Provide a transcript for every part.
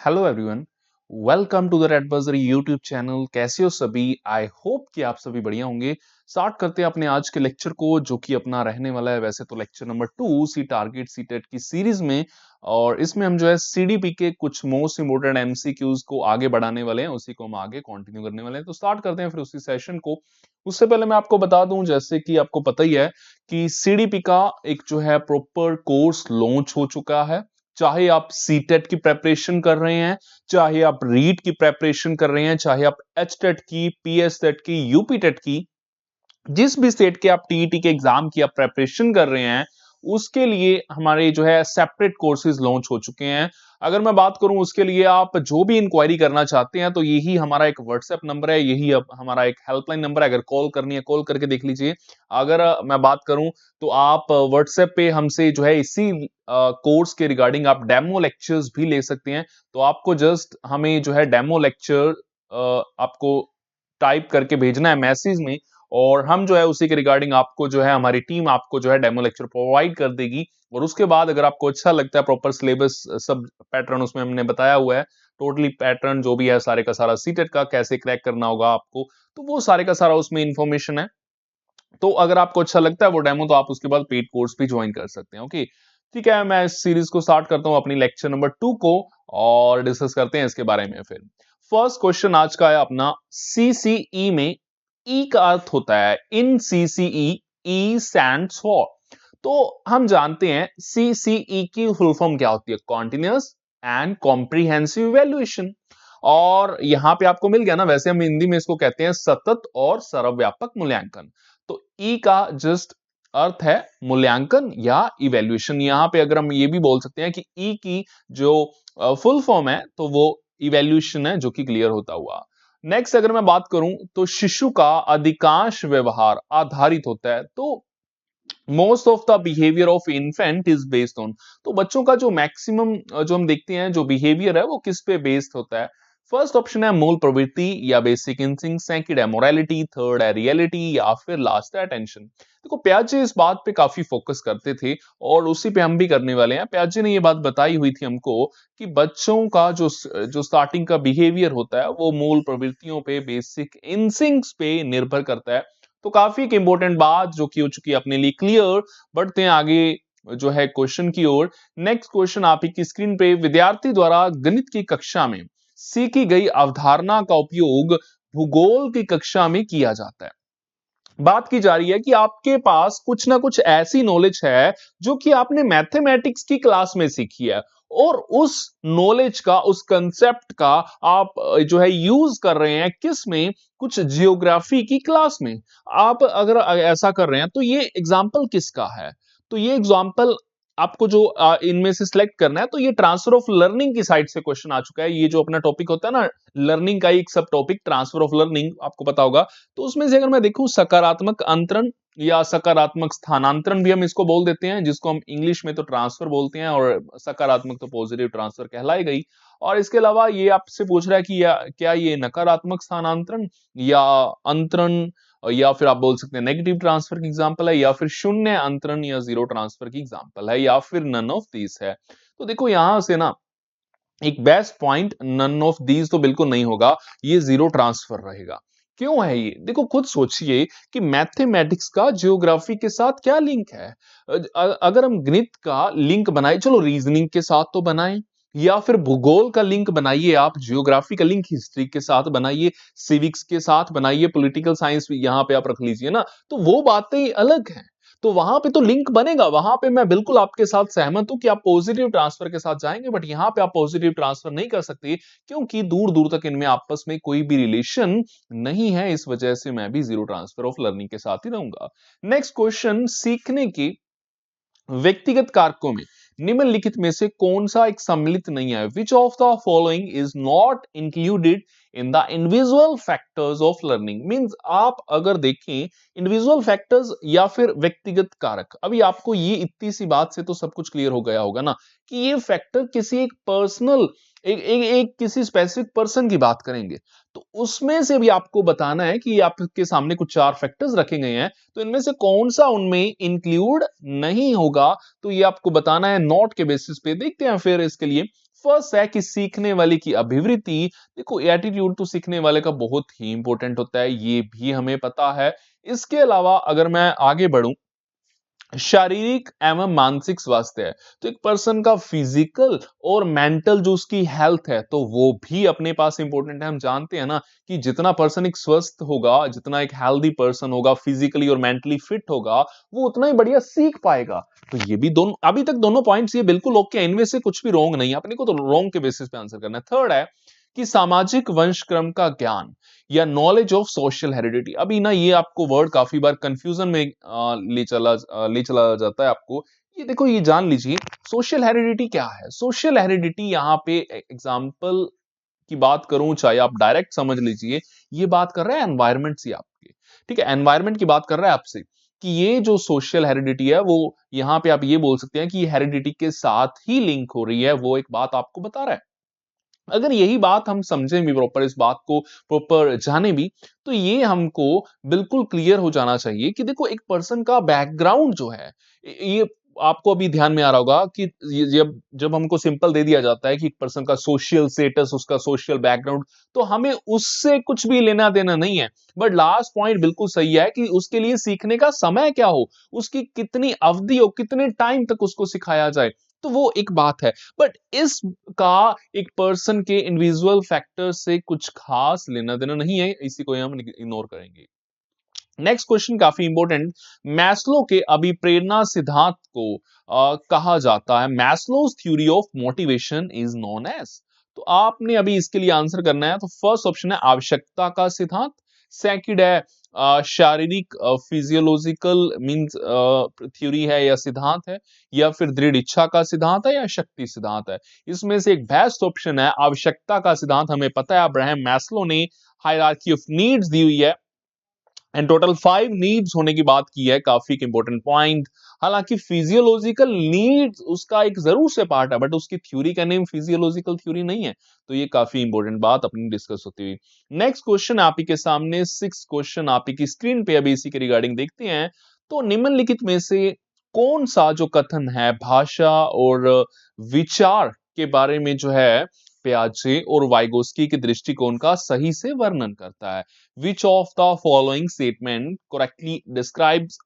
Hello everyone, welcome to the red Bajri YouTube channel. कैसे हो सभी? आई होप कि आप सभी बढ़िया होंगे। स्टार्ट करते हैं अपने आज के लेक्चर को, जो कि अपना रहने वाला है वैसे तो लेक्चर नंबर 2 सी टारगेट सी टेट की सीरीज में। और इसमें हम जो है सीडीपी के कुछ मोस्ट इंपोर्टेंट एमसीक्यूज को आगे बढ़ाने वाले हैं, उसी को हम आगे कंटिन्यू करने वाले हैं। तो स्टार्ट करते हैं फिर उसी सेशन को। उससे पहले मैं आपको बता दूं, जैसे कि आपको पता ही है कि सीडीपी का एक जो है प्रॉपर कोर्स लॉन्च हो चुका है। चाहे आप सीटेट की प्रेपरेशन कर रहे हैं, चाहे आप रीट की प्रेपरेशन कर रहे हैं, चाहे आप एच टेट की, पीएस टेट की, यूपी टेट की, जिस भी स्टेट के आप टीईटी के एग्जाम की आप प्रेपरेशन कर रहे हैं, उसके लिए हमारे जो है सेपरेट कोर्सेज लॉन्च हो चुके हैं। अगर मैं बात करूं, उसके लिए आप जो भी इंक्वायरी करना चाहते हैं तो यही हमारा एक व्हाट्सएप नंबर है, यही अब हमारा एक हेल्पलाइन नंबर है। अगर कॉल करनी है, कॉल करके देख लीजिए। अगर मैं बात करूं तो आप व्हाट्सएप पे हमसे जो है इसी कोर्स के रिगार्डिंग आप डेमो लेक्चर्स भी ले सकते हैं। तो आपको जस्ट हमें जो है डेमो लेक्चर आपको टाइप करके भेजना है मैसेज में, और हम जो है उसी के रिगार्डिंग आपको जो है हमारी टीम आपको जो है डेमो लेक्चर प्रोवाइड कर देगी। और उसके बाद अगर आपको अच्छा लगता है, प्रॉपर सिलेबस सब पैटर्न उसमें हमने बताया हुआ है, टोटली पैटर्न जो भी है सारे का सारा सीटेट का कैसे क्रैक करना होगा आपको, तो वो सारे का सारा उसमें इंफॉर्मेशन है। तो अगर आपको अच्छा लगता है वो डेमो, तो आप उसके बाद पेड कोर्स भी ज्वाइन कर सकते हैं। ओके, ठीक है, मैं इस सीरीज को स्टार्ट करता हूं अपनी लेक्चर नंबर 2 को, और डिस्कस करते हैं इसके बारे में। फिर फर्स्ट क्वेश्चन आज का है अपना, सीसीई में ई का अर्थ होता है इन सीसीई, ई स्टैंड्स फॉर। तो हम जानते हैं सीसीई की फुल फॉर्म क्या होती है, कॉन्टिन्यूअस एंड कॉम्प्रिहेंसिव इवैल्यूएशन। और यहां पे आपको मिल गया ना, वैसे हम हिंदी में इसको कहते हैं सतत और सर्वव्यापक मूल्यांकन। तो ई का जस्ट अर्थ है मूल्यांकन या इवैल्यूएशन। यहां पे अगर हम ये भी बोल सकते हैं कि ई की जो फुल फॉर्म है तो वो इवैल्यूएशन है, जो कि क्लियर होता हुआ। नेक्स्ट अगर मैं बात करूं तो शिशु का अधिकांश व्यवहार आधारित होता है, तो most of the behaviour of infant is based on. तो बच्चों का जो मैक्सिमम जो हम देखते हैं जो बिहेवियर है वो किस पे बेस्ड होता है। फर्स्ट ऑप्शन है मूल प्रवृत्ति या बेसिक इंस्टिंक्ट, सेकंड है मोरालिटी, थर्ड है रियलिटी, या फिर लास्ट है अटेंशन। देखो प्याजे इस बात पे काफी फोकस करते थे, और उसी पे हम भी करने वाले हैं। प्याजे ने ये बात बताई हुई थी हमको कि बच्चों का जो स्टार्टिंग का बिहेवियर होता है वो मूल प्रवृत्तियों पे, बेसिक इंस्टिंक्ट्स पे निर्भर करता है। तो काफी एक इंपॉर्टेंट बात जो की हो चुकी है अपने लिए क्लियर। बढ़ते हैं आगे जो है क्वेश्चन की ओर। नेक्स्ट क्वेश्चन आप ही की स्क्रीन पे, विद्यार्थी द्वारा गणित की कक्षा में सीखी गई अवधारणा का उपयोग भूगोल की कक्षा में किया जाता है। बात की जा रही है कि आपके पास कुछ ना कुछ ऐसी नॉलेज है जो कि आपने मैथमेटिक्स की क्लास में सीखी है, और उस नॉलेज का, उस कंसेप्ट का आप जो है यूज कर रहे हैं किस में, कुछ जियोग्राफी की क्लास में। आप अगर ऐसा कर रहे हैं तो ये एग्जाम्पल किसका है? तो ये एग्जाम्पल आपको जो इनमें से सिलेक्ट करना है, तो ये ट्रांसफर ऑफ लर्निंग की साइड से क्वेश्चन आ चुका है। ये जो अपना टॉपिक होता है ना, लर्निंग का एक सब टॉपिक ट्रांसफर ऑफ लर्निंग, आपको पता होगा। तो उसमें से अगर मैं देखूं, सकारात्मक अंतरण या सकारात्मक स्थानांतरण भी हम इसको बोल देते हैं, जिसको हम इंग्लिश में तो ट्रांसफर बोलते हैं, और सकारात्मक तो पॉजिटिव ट्रांसफर कहलाई गई। और इसके अलावा ये आपसे पूछ रहा है कि क्या ये नकारात्मक स्थानांतरण या अंतरण, या फिर आप बोल सकते हैं नेगेटिव ट्रांसफर की एग्जांपल है, या फिर शून्य अंतरण या जीरो ट्रांसफर की एग्जांपल है, या फिर नन ऑफ दीज है। तो देखो यहां से ना, एक best point, none of these तो बिल्कुल नहीं होगा, ये जीरो ट्रांसफर रहेगा। क्यों है ये? देखो खुद सोचिए कि मैथमेटिक्स का ज्योग्राफी के साथ क्या लिंक है। अगर हम गणित का लिंक बनाए, चलो रीजनिंग के साथ तो बनाएं, या फिर भूगोल का लिंक बनाइए, आप जियोग्राफी का लिंक हिस्ट्री के साथ बनाइए, सिविक्स के साथ बनाइए, पॉलिटिकल साइंस यहां पे आप रख लीजिए ना, तो वो बातें अलग हैं। तो वहां पे तो लिंक बनेगा, वहां पे मैं बिल्कुल आपके साथ सहमत हूं कि आप पॉजिटिव ट्रांसफर के साथ जाएंगे, बट यहां पे आप पॉजिटिव ट्रांसफर नहीं कर सकते, क्योंकि दूर दूर तक इनमें आपस में कोई भी रिलेशन नहीं है। इस वजह से मैं भी जीरो ट्रांसफर ऑफ लर्निंग के साथ ही रहूंगा। नेक्स्ट क्वेश्चन, सीखने की व्यक्तिगत कारकों में निम्नलिखित में से कौन सा एक सम्मिलित नहीं है? विच of the following is not included in the individual factors of learning. Means आप अगर देखें इंडिविजुअल फैक्टर्स या फिर व्यक्तिगत कारक, अभी आपको ये इतनी सी बात से तो सब कुछ क्लियर हो गया होगा ना कि ये फैक्टर किसी एक पर्सनल, एक किसी स्पेसिफिक पर्सन की बात करेंगे। तो उसमें से भी आपको बताना है कि आपके सामने कुछ 4 फैक्टर्स रखे गए हैं, तो इनमें से कौन सा उनमें इंक्लूड नहीं होगा, तो ये आपको बताना है नॉट के बेसिस पे। देखते हैं फिर इसके लिए। फर्स्ट है कि सीखने वाले की अभिवृत्ति। देखो एटीट्यूड तो सीखने वाले का बहुत ही इंपॉर्टेंट होता है, ये भी हमें पता है। इसके अलावा अगर मैं आगे बढ़ूं, शारीरिक एवं मानसिक स्वास्थ्य है, तो एक पर्सन का फिजिकल और मेंटल जो उसकी हेल्थ है तो वो भी अपने पास इंपॉर्टेंट है। हम जानते हैं ना कि जितना पर्सन एक स्वस्थ होगा, जितना एक हेल्दी पर्सन होगा, फिजिकली और मेंटली फिट होगा, वो उतना ही बढ़िया सीख पाएगा। तो ये भी दोनों, अभी तक दोनों पॉइंट्स ये बिल्कुल ओके है, इनमें से कुछ भी रॉन्ग नहीं है, अपने को तो रॉन्ग के बेसिस पे आंसर करना है। थर्ड है कि सामाजिक वंश क्रम का ज्ञान या नॉलेज ऑफ सोशल हेरिडिटी। अभी ना ये आपको वर्ड काफी बार कंफ्यूजन में ले चला जाता है आपको। ये देखो, ये जान लीजिए सोशल हेरिडिटी क्या है। सोशल हेरिडिटी यहाँ पे एग्जाम्पल की बात करूं, चाहे आप डायरेक्ट समझ लीजिए, ये बात कर रहा है एनवायरमेंट से आपके। ठीक है, एनवायरमेंट की बात कर रहा है आपसे कि ये जो सोशल हेरिडिटी है वो, यहाँ पे आप ये बोल सकते हैं कि हेरिडिटी के साथ ही लिंक हो रही है, वो एक बात आपको बता रहा है। अगर यही बात हम समझें भी प्रॉपर, इस बात को प्रॉपर जाने भी, तो ये हमको बिल्कुल क्लियर हो जाना चाहिए कि देखो एक पर्सन का बैकग्राउंड जो है, ये आपको अभी ध्यान में आ रहा होगा कि जब जब हमको सिंपल दे दिया जाता है कि एक पर्सन का सोशल स्टेटस, उसका सोशल बैकग्राउंड, तो हमें उससे कुछ भी लेना देना नहीं है। बट लास्ट पॉइंट बिल्कुल सही है कि उसके लिए सीखने का समय क्या हो, उसकी कितनी अवधि हो, कितने टाइम तक उसको सिखाया जाए, तो वो एक बात है। बट इसका एक पर्सन के इंडिविजुअल फैक्टर से कुछ खास लेना देना नहीं है, इसी को हम इग्नोर करेंगे। नेक्स्ट क्वेश्चन काफी इंपॉर्टेंट, मैस्लो के अभिप्रेरणा सिद्धांत को कहा जाता है, Maslow's theory of motivation is known as. तो आपने अभी इसके लिए आंसर करना है, तो फर्स्ट ऑप्शन है आवश्यकता का सिद्धांत, सेकंड है शारीरिक फिजियोलॉजिकल मींस थ्योरी है या सिद्धांत है, या फिर दृढ़ इच्छा का सिद्धांत है, या शक्ति सिद्धांत है। इसमें से एक बेस्ट ऑप्शन है आवश्यकता का सिद्धांत। हमें पता है अब्राहम मैस्लो ने हायरार्की ऑफ नीड्स दी हुई है, एंड टोटल 5 नीड्स होने की बात की है, काफी इंपॉर्टेंट पॉइंट। हालांकि फिजियोलॉजिकल नीड्स उसका एक जरूर से पार्ट है, बट उसकी थ्योरी का नेम फिजियोलॉजिकल थ्योरी नहीं है। तो ये काफी इंपॉर्टेंट बात अपनी डिस्कस होती हुई। नेक्स्ट क्वेश्चन आप ही के सामने, 6 क्वेश्चन आप ही की स्क्रीन पे अभी इसी के रिगार्डिंग देखते हैं। तो निम्नलिखित में से कौन सा जो कथन है भाषा और विचार के बारे में जो है प्याजे और वाइगोस्की के दृष्टिकोण का सही से वर्णन करता है? Which of the following statement correctly describes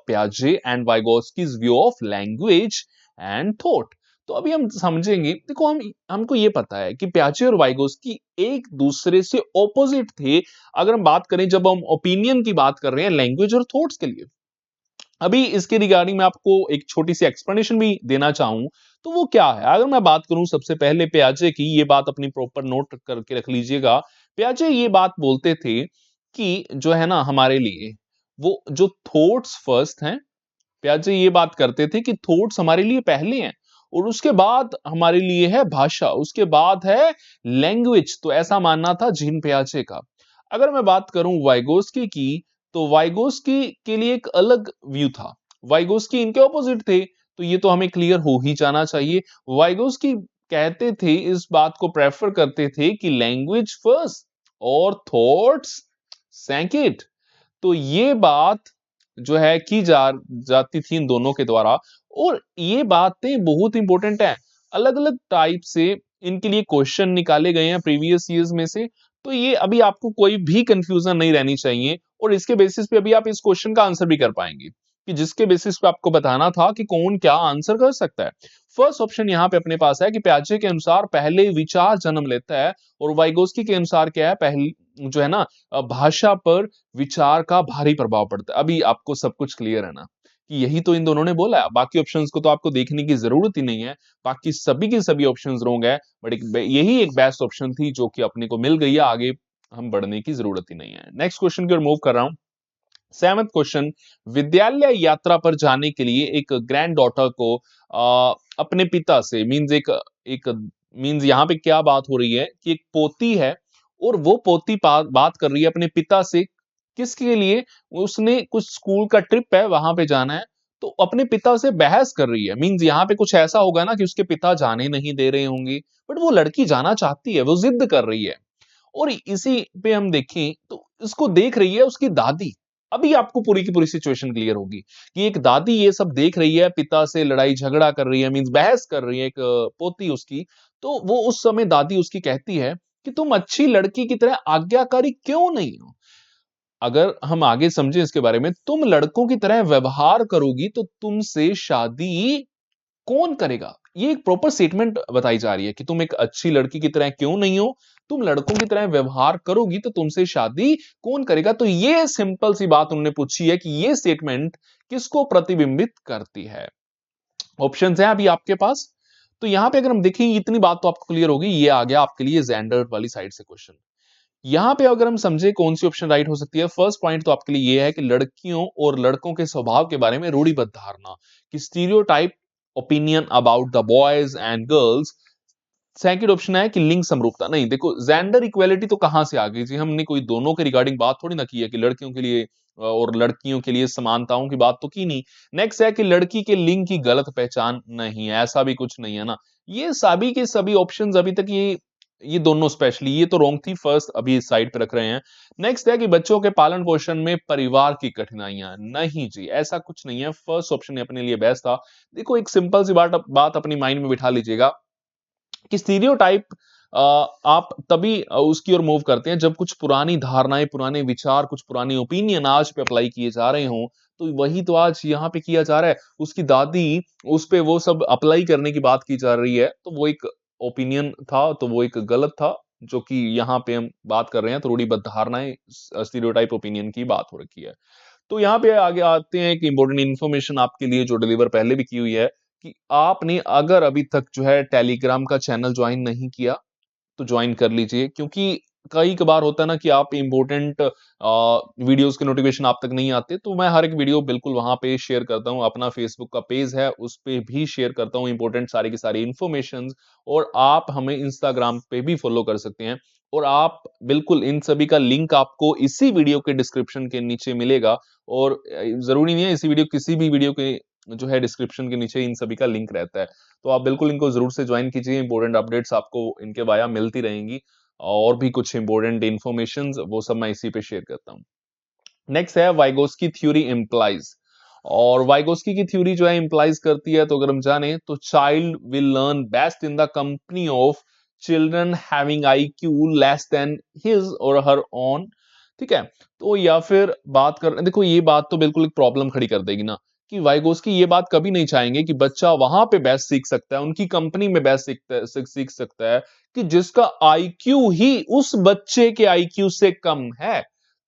Piaget and Vygotsky's view of language and thought? तो अभी हम समझेंगे। देखो हमको ये पता है कि प्याजे और वाइगोस्की एक दूसरे से ऑपोजिट थे, अगर हम बात करें, जब हम ओपिनियन की बात कर रहे हैं लैंग्वेज और थॉट्स के लिए। अभी इसके रिगार्डिंग मैं आपको एक छोटी सी एक्सप्लेनेशन भी देना चाहूं, तो वो क्या है। अगर मैं बात करूं सबसे पहले प्याजे की, ये बात अपनी प्रॉपर नोट करके रख लीजिएगा। प्याजे ये बात बोलते थे कि जो है ना हमारे लिए वो जो थॉट्स फर्स्ट हैं, प्याजे ये बात करते थे कि थॉट्स हमारे लिए पहले हैं, और उसके बाद हमारे लिए है भाषा, उसके बाद है लैंग्वेज। तो ऐसा मानना था जीन प्याजे का। अगर मैं बात करूं वाइगोस्की की, तो वाइगोस्की के लिए एक अलग व्यू था, वाइगोस्की इनके ऑपोजिट थे। तो ये तो हमें क्लियर हो ही जाना चाहिए। वाइगोस्की कहते थे, इस बात को प्रेफर करते थे कि लैंग्वेज फर्स्ट और थॉट्स सेकंड। तो ये बात जो है की जाती थी इन दोनों के द्वारा, और ये बातें बहुत इंपॉर्टेंट है। अलग अलग टाइप से इनके लिए क्वेश्चन निकाले गए हैं प्रीवियस ईयर्स में से। तो ये अभी आपको कोई भी कंफ्यूजन नहीं रहनी चाहिए, और इसके बेसिस पे अभी आप इस क्वेश्चन का आंसर भी कर पाएंगे, कि जिसके बेसिस पे आपको बताना था कि कौन क्या आंसर कर सकता है। फर्स्ट ऑप्शन यहाँ पे अपने पास है कि प्याजे के अनुसार पहले विचार जन्म लेता है, और वाइगोस्की के अनुसार क्या है, पहली जो है ना भाषा पर विचार का भारी प्रभाव पड़ता है। अभी आपको सब कुछ क्लियर है ना कि यही तो इन दोनों ने बोला है, बाकी ऑप्शंस को तो आपको देखने की जरूरत ही नहीं है। बाकी सभी के सभी ऑप्शंस रॉन्ग है, बट यही एक बेस्ट ऑप्शन थी जो कि अपने को मिल गई है, आगे हम बढ़ने की जरूरत ही नहीं है। नेक्स्ट क्वेश्चन की ओर मूव कर रहा हूं। सेवंथ क्वेश्चन, विद्यालय यात्रा पर जाने के लिए एक ग्रैंड डॉटर को अपने पिता से मींस एक मींस यहाँ पे क्या बात हो रही है कि एक पोती है, और वो पोती बात कर रही है अपने पिता से, किसके लिए, उसने कुछ स्कूल का ट्रिप है वहां पे जाना है, तो अपने पिता से बहस कर रही है। मींस यहाँ पे कुछ ऐसा होगा ना कि उसके पिता जाने नहीं दे रहे होंगे, बट वो लड़की जाना चाहती है, वो जिद कर रही है। और इसी पे हम देखें तो इसको देख रही है उसकी दादी। अभी आपको पूरी की पूरी सिचुएशन क्लियर होगी कि एक दादी ये सब देख रही है, पिता से लड़ाई झगड़ा कर रही है, मींस बहस कर रही है एक पोती उसकी। तो वो उस समय दादी उसकी कहती है कि तुम अच्छी लड़की की तरह आज्ञाकारी क्यों नहीं हो। अगर हम आगे समझें इसके बारे में, तुम लड़कों की तरह व्यवहार करोगी तो तुमसे शादी कौन करेगा। ये एक प्रॉपर स्टेटमेंट बताई जा रही है कि तुम एक अच्छी लड़की की तरह क्यों नहीं हो, तुम लड़कों की तरह व्यवहार करोगी तो तुमसे शादी कौन करेगा। तो ये सिंपल सी बात उन्होंने पूछी है कि ये स्टेटमेंट किसको प्रतिबिंबित करती है। ऑप्शन है अभी आपके पास। तो यहां पे अगर हम देखें, इतनी बात तो आपको क्लियर होगी, ये आ गया आपके लिए जेंडर वाली साइड से क्वेश्चन। यहां पे अगर हम समझे कौन सी ऑप्शन राइट हो सकती है, फर्स्ट पॉइंट तो आपके लिए ये है कि लड़कियों और लड़कों के स्वभाव के बारे में रूढ़िबद्ध धारणा, कि stereotype opinion about the boys and girls. Second option है कि लिंग समरूपता। नहीं, देखो जेंडर इक्वेलिटी तो कहां से आ गई जी, हमने कोई दोनों के रिगार्डिंग बात थोड़ी ना की है कि लड़कियों के लिए और लड़कियों के लिए समानताओं की बात तो की नहीं। नेक्स्ट है कि लड़की के लिंग की गलत पहचान, नहीं ऐसा भी कुछ नहीं है ना। ये सभी के सभी ऑप्शंस अभी तक ये दोनों स्पेशली ये तो रॉन्ग थी, फर्स्ट अभी इस साइड पे रख रहे हैं। नेक्स्ट है कि बच्चों के पालन पोषण में परिवार की कठिनाइयां, नहीं जी ऐसा कुछ नहीं है, फर्स्ट ऑप्शन अपने लिए बेस्ट था। देखो एक सिंपल सी बात अपनी माइंड में बिठा लीजिएगा कि स्टीरियोटाइप आप तभी उसकी ओर मूव करते हैं जब कुछ पुरानी धारणाएं, पुराने विचार, कुछ पुरानी ओपिनियन आज पे अप्लाई किए जा रहे हों। तो वही तो आज यहाँ पे किया जा रहा है। उसकी दादी उस पे वो सब अप्लाई करने की बात की जा रही है, तो वो एक ओपिनियन था, तो वो एक गलत था, जो कि यहाँ पे हम बात कर रहे हैं। तो रूढ़िबद्ध धारणाएं, स्टीरियोटाइप ओपिनियन की बात हो रखी है। तो यहाँ पे आगे आते हैं कि इंपॉर्टेंट इन्फॉर्मेशन आपके लिए जो डिलीवर पहले भी की हुई है, कि आपने अगर अभी तक जो है टेलीग्राम का चैनल ज्वाइन नहीं किया तो ज्वाइन कर लीजिए, क्योंकि कई कबार होता है ना कि आप इंपॉर्टेंट वीडियोस के नोटिफिकेशन आप तक नहीं आते, तो मैं हर एक वीडियो बिल्कुल वहां पे शेयर करता हूं। अपना फेसबुक का पेज है उस पे भी शेयर करता हूं इंपॉर्टेंट सारी की सारी इन्फॉर्मेशन। और आप हमें इंस्टाग्राम पे भी फॉलो कर सकते हैं। और आप बिल्कुल इन सभी का लिंक आपको इसी वीडियो के डिस्क्रिप्शन के नीचे मिलेगा। और जरूरी नहीं है इसी वीडियो, किसी भी वीडियो के जो है डिस्क्रिप्शन के नीचे इन सभी का लिंक रहता है। तो आप बिल्कुल इनको जरूर से ज्वाइन कीजिए, इंपॉर्टेंट अपडेट्स आपको इनके वाया मिलती रहेंगी। और भी कुछ इंपॉर्टेंट इन्फॉर्मेशन वो सब मैं इसी पे शेयर करता हूँ। नेक्स्ट है वाइगोस्की थ्योरी इम्प्लाइज। और वाइगोस्की की थ्योरी जो है इम्प्लाइज करती है, तो अगर हम जाने तो child will learn best in the company of children having IQ less than his और हर ओन। ठीक है। तो या फिर बात कर, देखो ये बात तो बिल्कुल एक प्रॉब्लम खड़ी कर देगी ना, कि वाइगोस्की ये बात कभी नहीं चाहेंगे कि बच्चा वहां पे बेस्ट सीख सकता है, उनकी कंपनी में बेस्ट सीख सकता है, कि जिसका आईक्यू ही उस बच्चे के आईक्यू से कम है।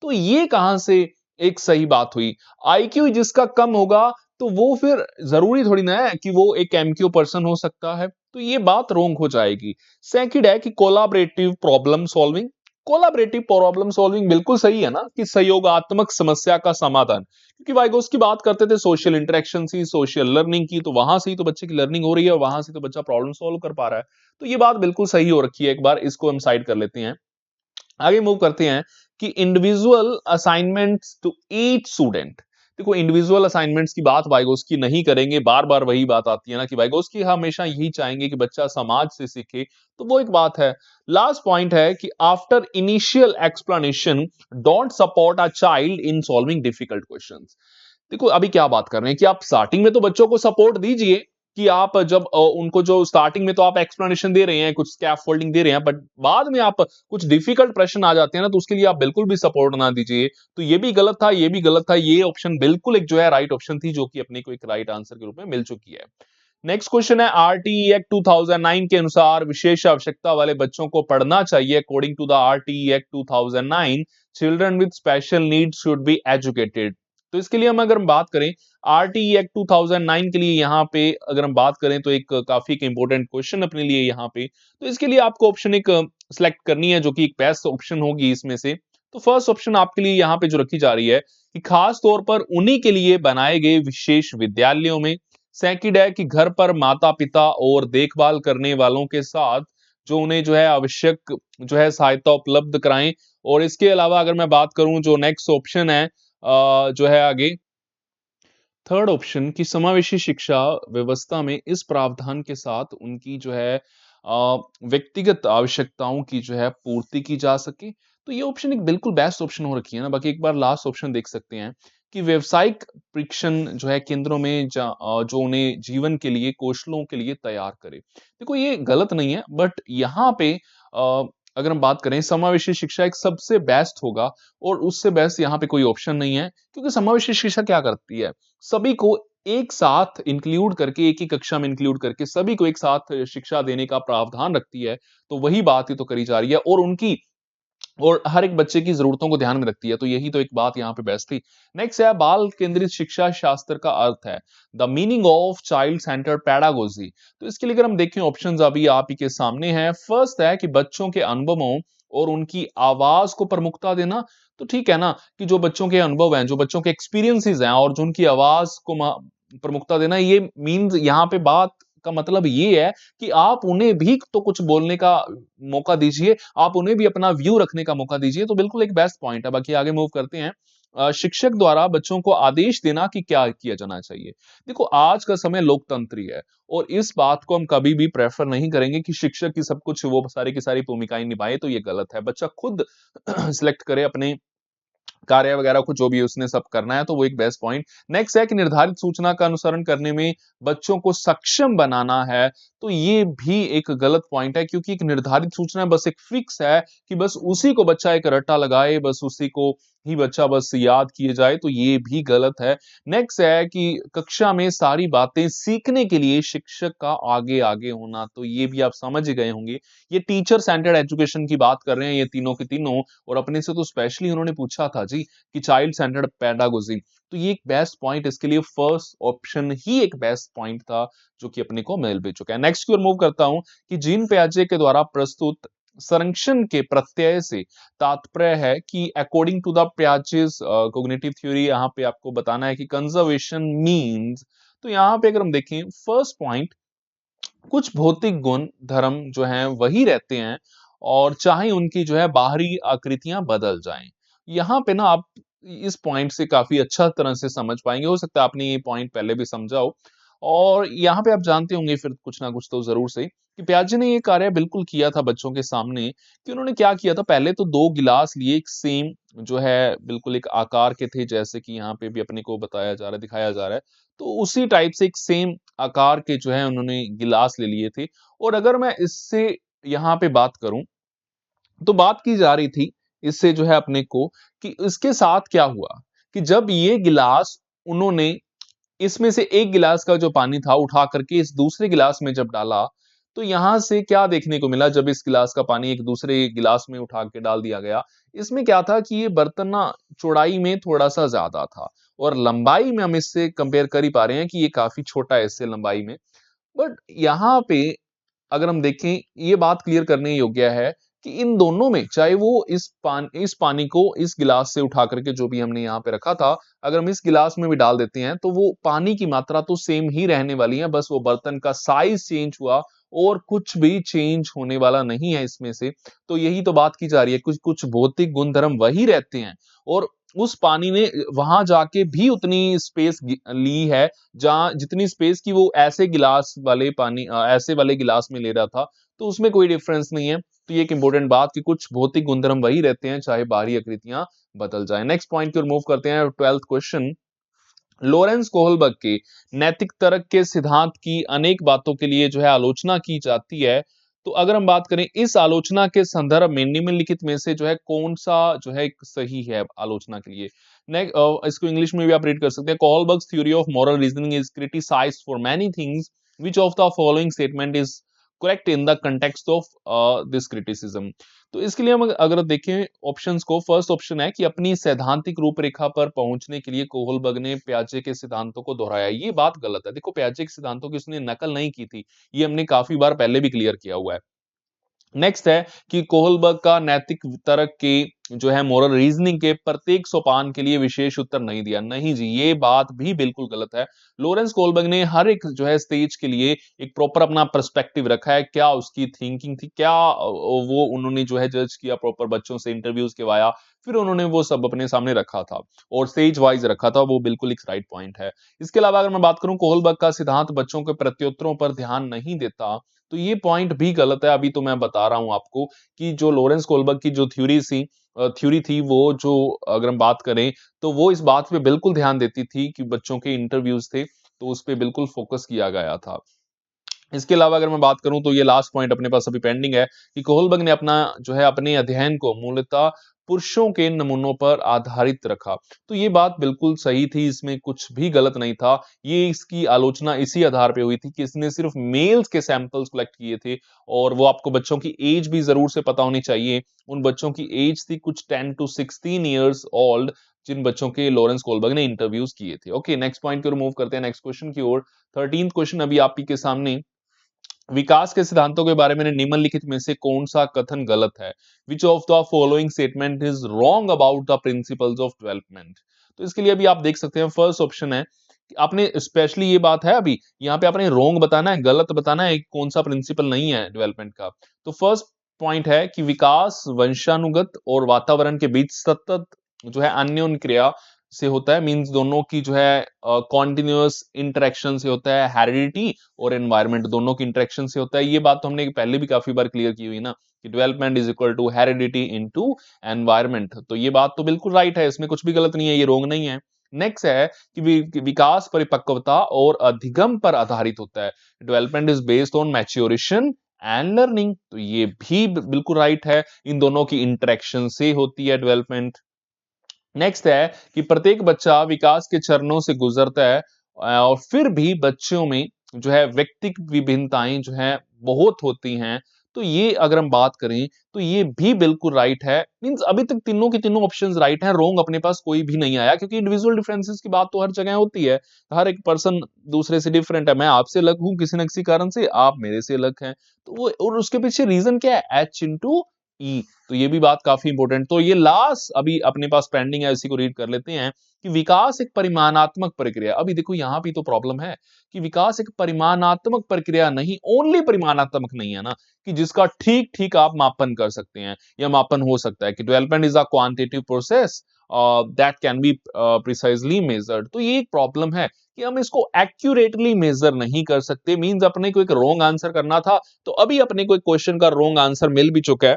तो ये कहां से एक सही बात हुई। आईक्यू जिसका कम होगा तो वो फिर जरूरी थोड़ी ना है कि वो एक एमक्यू पर्सन हो सकता है, तो ये बात रोंग हो जाएगी। सेकंड है कि collaborative problem solving. Collaborative problem solving बिल्कुल सही है ना, कि सहयोगात्मक समस्या का समाधान, क्योंकि वाइगोस की बात करते थे सोशल इंटरेक्शन की, सोशल लर्निंग की, तो वहां से ही तो बच्चे की लर्निंग हो रही है और वहां से तो बच्चा प्रॉब्लम सॉल्व कर पा रहा है। तो ये बात बिल्कुल सही हो रखी है, एक बार इसको हम साइड कर लेते हैं। आगे मूव करते हैं कि individual assignments to each student. देखो इंडिविजुअल असाइनमेंट्स की बात वाइगोस्की नहीं करेंगे, बार बार वही बात आती है ना कि वाइगोस्की हमेशा यही चाहेंगे कि बच्चा समाज से सीखे, तो वो एक बात है। लास्ट पॉइंट है कि after initial explanation don't support a child in solving difficult questions. देखो अभी क्या बात कर रहे हैं कि आप स्टार्टिंग में तो बच्चों को सपोर्ट दीजिए, कि आप जब उनको जो स्टार्टिंग में तो आप एक्सप्लेनेशन दे रहे हैं, कुछ स्कैफ फोल्डिंग दे रहे हैं, बट बाद में आप कुछ डिफिकल्ट प्रश्न आ जाते हैं ना, तो उसके लिए आप बिल्कुल भी सपोर्ट ना दीजिए। तो ये भी गलत था, ये भी गलत था, ये ऑप्शन बिल्कुल एक जो है राइट ऑप्शन थी, जो कि अपने को एक राइट आंसर के रूप में मिल चुकी है। नेक्स्ट क्वेश्चन है, आरटीई एक्ट 2009 के अनुसार विशेष आवश्यकता वाले बच्चों को पढ़ना चाहिए। According to the RTE act 2009, children with special needs should be educated. तो इसके लिए हम अगर हम बात करें आरटीई एक्ट 2009 के लिए, यहाँ पे अगर हम बात करें तो एक काफी एक इंपॉर्टेंट क्वेश्चन अपने लिए यहाँ पे। तो इसके लिए आपको ऑप्शन एक सिलेक्ट करनी है, जो कि एक बेस्ट ऑप्शन होगी इसमें से। तो फर्स्ट ऑप्शन आपके लिए यहाँ पे जो रखी जा रही है कि खास तौर पर उन्हीं के लिए बनाए गए विशेष विद्यालयों में। सेकंड है कि घर पर माता पिता और देखभाल करने वालों के साथ जो उन्हें जो है आवश्यक जो है सहायता उपलब्ध कराएं। और इसके अलावा अगर मैं बात करूं, जो नेक्स्ट ऑप्शन है जो है आगे थर्ड ऑप्शन की समावेशी शिक्षा व्यवस्था में इस प्रावधान के साथ उनकी जो है व्यक्तिगत आवश्यकताओं की जो है पूर्ति की जा सके। तो ये ऑप्शन एक बिल्कुल बेस्ट ऑप्शन हो रखी है ना। बाकी एक बार लास्ट ऑप्शन देख सकते हैं कि व्यावसायिक प्रशिक्षण जो है केंद्रों में जो उन्हें जीवन के लिए कौशलों के लिए तैयार करे। देखो ये गलत नहीं है, बट यहाँ पे अगर हम बात करें समावेशी शिक्षा एक सबसे बेस्ट होगा, और उससे बेस्ट यहाँ पे कोई ऑप्शन नहीं है, क्योंकि समावेशी शिक्षा क्या करती है, सभी को एक साथ इंक्लूड करके, एक ही कक्षा में इंक्लूड करके सभी को एक साथ शिक्षा देने का प्रावधान रखती है। तो वही बात ही तो करी जा रही है, और हर एक बच्चे की ज़रूरतों को ध्यान में रखती है, तो यही तो एक बात यहाँ पे बेस्ट थी। नेक्स्ट है बाल केंद्रित शिक्षा शास्त्र का अर्थ है, the meaning of child centred pedagogy. तो इसके लिए अगर हम देखें ऑप्शंस अभी आप ही के सामने हैं। फर्स्ट है कि बच्चों के अनुभवों और उनकी आवाज को प्रमुखता देना। तो ठीक है ना, कि जो बच्चों के अनुभव हैं, जो बच्चों के एक्सपीरियंसेस हैं और जो उनकी आवाज को प्रमुखता देना, ये मीन्स यहाँ पे बात का मतलब ये है कि आप उन्हें भी तो कुछ बोलने का मौका दीजिए, आप उन्हें भी अपना व्यू रखने का मौका दीजिए, तो बिल्कुल एक बेस्ट पॉइंट है। बाकी आगे मूव करते हैं। शिक्षक द्वारा बच्चों को आदेश देना कि क्या किया जाना चाहिए। देखो आज का समय लोकतंत्री है, और इस बात को हम कभी भी प्रेफर नहीं करेंगे कि शिक्षक की सब कुछ वो सारी की सारी भूमिकाएं निभाए, तो ये गलत है। बच्चा खुद सिलेक्ट करे अपने कार्य वगैरह को, जो भी उसने सब करना है, तो वो एक बेस्ट पॉइंट। नेक्स्ट है कि निर्धारित सूचना का अनुसरण करने में बच्चों को सक्षम बनाना है। तो ये भी एक गलत पॉइंट है, क्योंकि एक निर्धारित सूचना बस एक फिक्स है कि बस उसी को बच्चा एक रट्टा लगाए, बस उसी को ही बच्चा बस याद किए जाए, तो ये भी गलत है। नेक्स्ट है कि कक्षा में सारी बातें सीखने के लिए शिक्षक का आगे आगे होना, तो ये भी आप समझ ही गए होंगे। ये टीचर सेंटर्ड एजुकेशन की बात कर रहे हैं ये तीनों के तीनों, और अपने से तो स्पेशली उन्होंने पूछा था जी कि चाइल्ड सेंटर्ड पेडागोजी। तो ये एक बेस्ट पॉइंट, इसके लिए फर्स्ट ऑप्शन ही एक बेस्ट पॉइंट था, जो कि अपने को मिल भी चुका है। नेक्स्ट की ओर मूव करता हूं कि जीन पियाजे के द्वारा प्रस्तुत संरक्षण के प्रत्यय से तात्पर्य है कि according to the Piaget's cognitive theory, यहाँ पे आपको बताना है कि कंजर्वेशन मीन्स। तो यहाँ पे अगर हम देखें फर्स्ट पॉइंट, कुछ भौतिक गुण धर्म जो हैं वही रहते हैं, और चाहे उनकी जो है बाहरी आकृतियां बदल जाएं। यहाँ पे ना आप इस पॉइंट से काफी अच्छा तरह से समझ पाएंगे, हो सकता है आपने ये पॉइंट पहले भी समझा हो, और यहाँ पे आप जानते होंगे फिर कुछ ना कुछ तो जरूर से, कि प्याजे ने ये कार्य बिल्कुल किया था बच्चों के सामने। कि उन्होंने क्या किया था, पहले तो दो गिलास लिए, एक सेम जो है बिल्कुल एक आकार के थे, जैसे कि यहाँ पे भी अपने को बताया जा रहा है, दिखाया जा रहा है। तो उसी टाइप से एक सेम आकार के जो है उन्होंने गिलास ले लिए थे। और अगर मैं इससे यहाँ पे बात करूं, तो बात की जा रही थी इससे जो है अपने को, कि इसके साथ क्या हुआ, कि जब ये गिलास उन्होंने इसमें से एक गिलास का जो पानी था उठा करके इस दूसरे गिलास में जब डाला, तो यहां से क्या देखने को मिला, जब इस गिलास का पानी एक दूसरे गिलास में उठा के डाल दिया गया, इसमें क्या था कि ये बर्तन ना चौड़ाई में थोड़ा सा ज्यादा था, और लंबाई में हम इससे कंपेयर कर ही पा रहे हैं कि ये काफी छोटा है इससे लंबाई में। बट यहाँ पे अगर हम देखें, ये बात क्लियर करने योग्य है कि इन दोनों में, चाहे वो इस पानी को इस गिलास से उठा करके जो भी हमने यहाँ पे रखा था, अगर हम इस गिलास में भी डाल देते हैं, तो वो पानी की मात्रा तो सेम ही रहने वाली है, बस वो बर्तन का साइज चेंज हुआ, और कुछ भी चेंज होने वाला नहीं है इसमें से। तो यही तो बात की जा रही है, कुछ कुछ भौतिक गुणधर्म वही रहते हैं, और उस पानी ने वहां जाके भी उतनी स्पेस ली है, जहां जितनी स्पेस की वो ऐसे गिलास वाले ऐसे वाले गिलास में ले रहा था, तो उसमें कोई डिफरेंस नहीं है। तो ये एक इंपॉर्टेंट बात कि कुछ भौतिक गुणधर्म वही रहते हैं, चाहे बाहरी आकृतियां बदल जाए। नेक्स्ट पॉइंट की ओर मूव करते हैं, 12th क्वेश्चन। लॉरेंस कोहलबर्ग के नैतिक तर्क के सिद्धांत की अनेक बातों के लिए जो है आलोचना की जाती है। तो अगर हम बात करें इस आलोचना के संदर्भ में निम्नलिखित में से जो है कौन सा जो है सही है आलोचना के लिए। इसको इंग्लिश में भी आप रीड कर सकते हैं। Kohlberg's theory of moral reasoning is criticised for many things, which of the following statement is correct in the context of this criticism. तो इसके लिए हम अगर देखें ऑप्शंस को, फर्स्ट ऑप्शन है कि अपनी सैद्धांतिक रूपरेखा पर पहुंचने के लिए कोहलबर्ग ने प्याजे के सिद्धांतों को दोहराया। ये बात गलत है। देखो प्याजे के सिद्धांतों की उसने नकल नहीं की थी, ये हमने काफी बार पहले भी क्लियर किया हुआ है। नेक्स्ट है कि कोहलबर्ग का नैतिक तर्क के जो है मोरल रीजनिंग के प्रत्येक सोपान के लिए विशेष उत्तर नहीं दिया। नहीं जी, ये बात भी बिल्कुल गलत है। लॉरेंस कोहलबर्ग ने हर एक जो है स्टेज के लिए एक प्रॉपर अपना पर्सपेक्टिव रखा है, क्या उसकी थिंकिंग थी, क्या वो उन्होंने जो है जज किया, प्रॉपर बच्चों से इंटरव्यूज करवाया, फिर उन्होंने वो सब अपने सामने रखा था, और स्टेज वाइज रखा था, वो बिल्कुल एक राइट पॉइंट है। इसके अलावा अगर मैं बात करूं, कोहलबर्ग का सिद्धांत बच्चों के प्रत्युत्तरों पर ध्यान नहीं देता, तो ये पॉइंट भी गलत है। अभी तो मैं बता रहा हूं आपको कि जो लॉरेंस कोहलबर्ग की जो थ्योरी थी, थ्योरी थी वो जो अगर हम बात करें तो वो इस बात पे बिल्कुल ध्यान देती थी कि बच्चों के इंटरव्यूज थे तो उस पे बिल्कुल फोकस किया गया था। इसके अलावा अगर मैं बात करूं तो ये लास्ट पॉइंट अपने पास अभी पेंडिंग है कि कोहलबर्ग ने अपना जो है अपने अध्ययन को मूलतः पुरुषों के नमूनों पर आधारित रखा। तो ये बात बिल्कुल सही थी, इसमें कुछ भी गलत नहीं था। ये इसकी आलोचना इसी आधार पे हुई थी कि इसने सिर्फ मेल्स के सैंपल्स कलेक्ट किए थे और वो आपको बच्चों की एज भी जरूर से पता होनी चाहिए। उन बच्चों की एज थी कुछ 10 टू 16 ईयर्स ओल्ड, जिन बच्चों के लॉरेंस कोलबर्ग ने इंटरव्यूज किए थे। ओके, नेक्स्ट पॉइंट की ओर मूव करते हैं, नेक्स्ट क्वेश्चन की ओर। 13th क्वेश्चन अभी आपके सामने। विकास के सिद्धांतों के बारे में निम्नलिखित में से कौन सा कथन गलत है? विच of the following statement is wrong about the principles of development? तो इसके लिए अभी आप देख सकते हैं, फर्स्ट ऑप्शन है कि आपने स्पेशली ये बात है अभी यहाँ पे आपने रॉन्ग बताना है, गलत बताना है, कौन सा प्रिंसिपल नहीं है डेवलपमेंट का। तो फर्स्ट पॉइंट है कि विकास वंशानुगत और वातावरण के बीच सतत जो है अन्योन्य क्रिया से होता है, मींस दोनों की जो है कॉन्टिन्यूअस इंटरेक्शन से होता है। हेरिडिटी और एनवायरनमेंट दोनों की इंटरेक्शन से होता है। ये बात तो हमने पहले भी काफी बार क्लियर की हुई ना कि development is equal to heredity into environment. तो ये बात तो बिल्कुल राइट है, इसमें कुछ भी गलत नहीं है, ये रोंग नहीं है। नेक्स्ट है कि विकास परिपक्वता और अधिगम पर आधारित होता है। Development is based on maturation and learning. तो ये भी बिल्कुल राइट है, इन दोनों की इंटरेक्शन से होती है डेवलपमेंट। नेक्स्ट है कि प्रत्येक बच्चा विकास के चरणों से गुजरता है और फिर भी बच्चों में जो है व्यक्तिगत विभिन्नताएं जो है बहुत होती हैं। तो ये अगर हम बात करें तो ये भी बिल्कुल राइट है, मींस अभी तक तीनों के तीनों ऑप्शंस राइट हैं, रोंग अपने पास कोई भी नहीं आया, क्योंकि इंडिविजुअल डिफरेंसेस की बात तो हर जगह होती है। हर एक पर्सन दूसरे से डिफरेंट है, मैं आपसे अलग हूं किसी न किसी कारण से, आप मेरे से अलग हैं। तो वो और उसके पीछे रीजन क्या है, एच इंटू ई। तो ये भी बात काफी इंपॉर्टेंट। तो ये लास्ट अभी अपने पास पेंडिंग है, इसी को रीड कर लेते हैं कि विकास एक परिमाणात्मक प्रक्रिया। अभी देखो यहां भी तो प्रॉब्लम है कि विकास एक परिमाणात्मक प्रक्रिया नहीं, ओनली परिमाणात्मक नहीं है ना, कि जिसका ठीक ठीक आप मापन कर सकते हैं या मापन हो सकता है कि development is a quantitative process that can be precisely measured. तो ये एक प्रॉब्लम है कि हम इसको एक्यूरेटली मेजर नहीं कर सकते, मींस अपने को एक रॉन्ग आंसर करना था तो अभी अपने को एक क्वेश्चन का रॉन्ग आंसर मिल भी चुका है,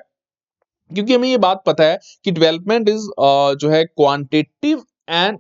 क्योंकि हमें ये बात पता है कि डेवलपमेंट इज जो है क्वांटिटेटिव एंड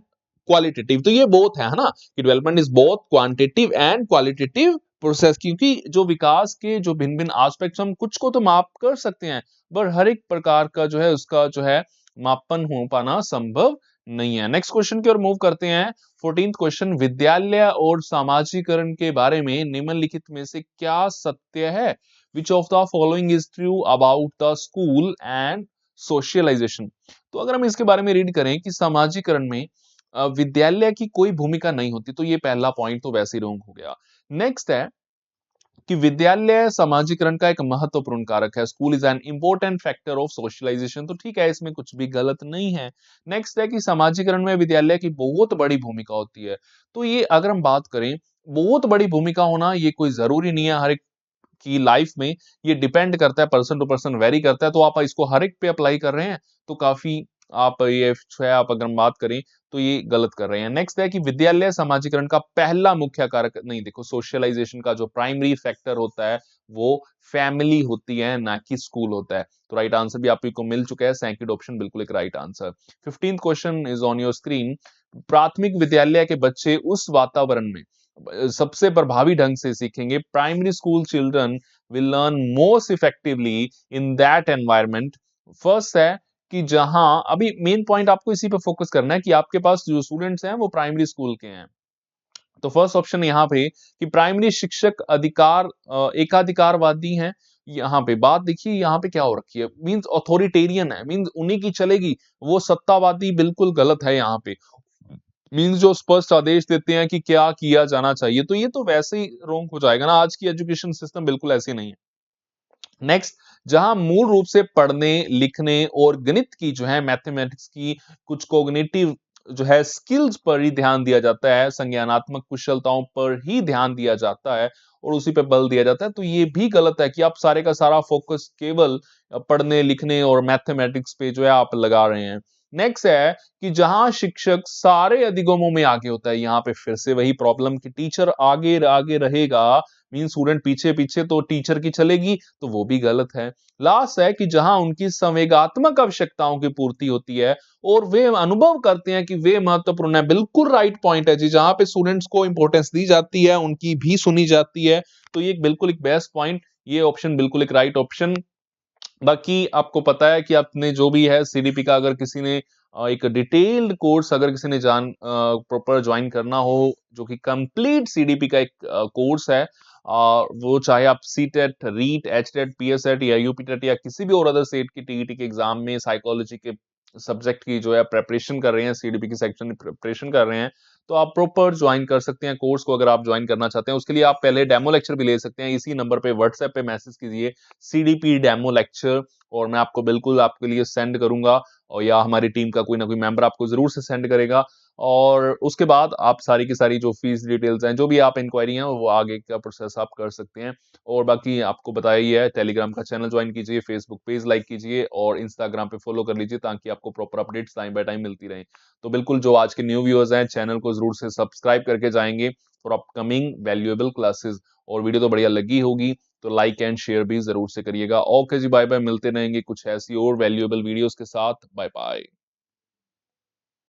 क्वालिटेटिव। तो ये बोथ है ना, कि development is both quantitative and qualitative process, क्योंकि जो विकास के जो भिन्न भिन्न एस्पेक्ट्स हम कुछ को तो माप कर सकते हैं, पर हर एक प्रकार का जो है उसका जो है मापन हो पाना संभव नहीं है। नेक्स्ट क्वेश्चन की ओर मूव करते हैं। 14th क्वेश्चन, विद्यालय और सामाजिकरण के बारे में निम्नलिखित में से क्या सत्य है? Which of the following is true about the school and socialization? तो अगर हम इसके बारे में रीड करें कि सामाजिकरण में विद्यालय की कोई भूमिका नहीं होती, तो ये पहला पॉइंट तो वैसे ही रॉन्ग हो गया। नेक्स्ट है कि विद्यालय समाजीकरण का एक महत्वपूर्ण कारक है। School is an important factor of socialisation. तो ठीक है, इसमें कुछ भी गलत नहीं है। नेक्स्ट है कि समाजीकरण में विद्यालय की बहुत बड़ी भूमिका होती है। तो ये अगर हम बात करें, बहुत बड़ी भूमिका होना ये कोई जरूरी नहीं है। हर एक की लाइफ में ये डिपेंड करता है, पर्सन टू पर्सन वेरी करता है। तो आप इसको हर एक पे अप्लाई कर रहे हैं तो काफी आप ये जो है आप अगर हम बात करें तो ये गलत कर रहे हैं। नेक्स्ट है कि विद्यालय समाजीकरण का पहला मुख्य कारक नहीं, देखो सोशलाइजेशन का जो प्राइमरी फैक्टर होता है वो फैमिली होती है, ना कि स्कूल होता है। तो राइट आंसर भी आपको मिल चुका है, सेकंड ऑप्शन बिल्कुल एक right answer. 15th question is on your screen. प्राथमिक विद्यालय के बच्चे उस वातावरण में सबसे प्रभावी ढंग से सीखेंगे। Primary school children will learn most effectively in that environment. First है कि जहां अभी मेन पॉइंट आपको इसी पे फोकस करना है कि आपके पास जो स्टूडेंट्स हैं वो प्राइमरी स्कूल के हैं। तो फर्स्ट ऑप्शन यहाँ पे कि प्राइमरी शिक्षक अधिकार एकाधिकारवादी हैं। यहाँ पे बात देखिए, यहाँ पे क्या हो रखी है, मींस अथॉरिटेरियन है, मींस उन्हीं की चलेगी, वो सत्तावादी बिल्कुल गलत है यहाँ पे। मीन्स जो स्पष्ट आदेश देते हैं कि क्या किया जाना चाहिए, तो ये तो वैसे ही रोंग हो जाएगा ना, आज की एजुकेशन सिस्टम बिल्कुल ऐसी नहीं है। नेक्स्ट, जहां मूल रूप से पढ़ने लिखने और गणित की जो है मैथमेटिक्स की कुछ कोग्निटिव जो है स्किल्स पर ही ध्यान दिया जाता है, संज्ञानात्मक कुशलताओं पर ही ध्यान दिया जाता है और उसी पे बल दिया जाता है, तो ये भी गलत है कि आप सारे का सारा फोकस केवल पढ़ने लिखने और मैथमेटिक्स पे जो है आप लगा रहे हैं। नेक्स्ट है कि जहां शिक्षक सारे अधिगमों में आगे होता है, यहाँ पे फिर से वही प्रॉब्लम कि टीचर आगे आगे रहेगा, मीन स्टूडेंट पीछे पीछे, तो टीचर की चलेगी, तो वो भी गलत है। लास्ट है कि जहां उनकी संवेगात्मक आवश्यकताओं की पूर्ति होती है और वे अनुभव करते हैं कि वे महत्वपूर्ण है, बिल्कुल राइट पॉइंट है जी, जहां पे स्टूडेंट्स को इंपॉर्टेंस दी जाती है, उनकी भी सुनी जाती है, तो ये बिल्कुल एक बेस्ट पॉइंट, ये ऑप्शन बिल्कुल एक राइट ऑप्शन। बाकी आपको पता है कि आपने जो भी है सीडीपी का, अगर किसी ने एक डिटेल्ड कोर्स अगर किसी ने प्रॉपर ज्वाइन करना हो, जो कि कंप्लीट सीडीपी का एक कोर्स है, वो चाहे आप सीटेट, रीट, एचटेट, पीएससेट या यूपीटेट या किसी भी और अदर सेट की टीईटी के एग्जाम में साइकोलॉजी के सब्जेक्ट की जो है प्रेपरेशन कर रहे हैं, सीडीपी की सेक्शन की प्रिपरेशन कर रहे हैं, तो आप प्रॉपर ज्वाइन कर सकते हैं कोर्स को। अगर आप ज्वाइन करना चाहते हैं, उसके लिए आप पहले डेमो लेक्चर भी ले सकते हैं, इसी नंबर पे व्हाट्सएप पे मैसेज कीजिए सीडीपी डेमो लेक्चर, और मैं आपको बिल्कुल आपके लिए सेंड करूंगा, और या हमारी टीम का कोई ना कोई मेंबर आपको जरूर से सेंड करेगा। और उसके बाद आप सारी की सारी जो फीस डिटेल्स हैं, जो भी आप इंक्वायरी हैं, वो आगे का प्रोसेस आप कर सकते हैं। और बाकी आपको बताया ही है, टेलीग्राम का चैनल ज्वाइन कीजिए, फेसबुक पेज लाइक कीजिए और इंस्टाग्राम पे फॉलो कर लीजिए, ताकि आपको proper updates time by time मिलती रहें। तो बिल्कुल जो आज के न्यू व्यूअर्स हैं, चैनल को जरूर से सब्सक्राइब करके जाएंगे फॉर अपकमिंग वैल्यूएबल क्लासेस। और वीडियो तो बढ़िया लगी होगी, तो लाइक एंड शेयर भी जरूर से करिएगा। ओके जी, बाय बाय, मिलते रहेंगे कुछ ऐसी और वैल्यूएबल वीडियोस के साथ। Bye bye.